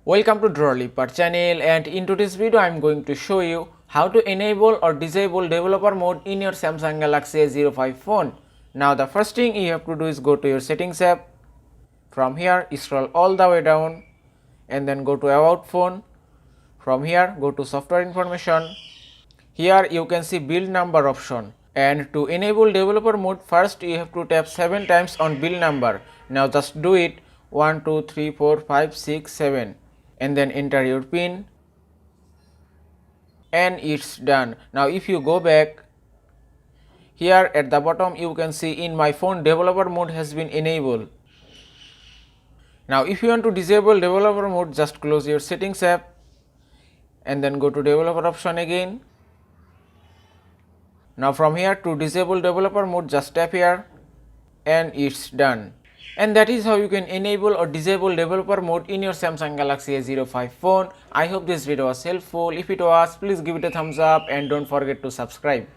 Welcome to Drawleaper channel, and in today's video I am going to show you how to enable or disable developer mode in your Samsung Galaxy A05 phone. Now the first thing you have to do is go to your settings app. From here scroll all the way down and then go to about phone. From here go to software information. Here you can see build number option, and to enable developer mode first you have to tap 7 times on build number. Now just do it 1 2 3 4 5 6 7 and then enter your pin and it's done. Now if you go back, here at the bottom you can see in my phone developer mode has been enabled. Now if you want to disable developer mode, just close your settings app and then go to developer option again. Now from here to disable developer mode, just tap here and it's done. And that is how you can enable or disable developer mode in your Samsung Galaxy A05 phone. I hope this video was helpful. If it was, please give it a thumbs up and don't forget to subscribe.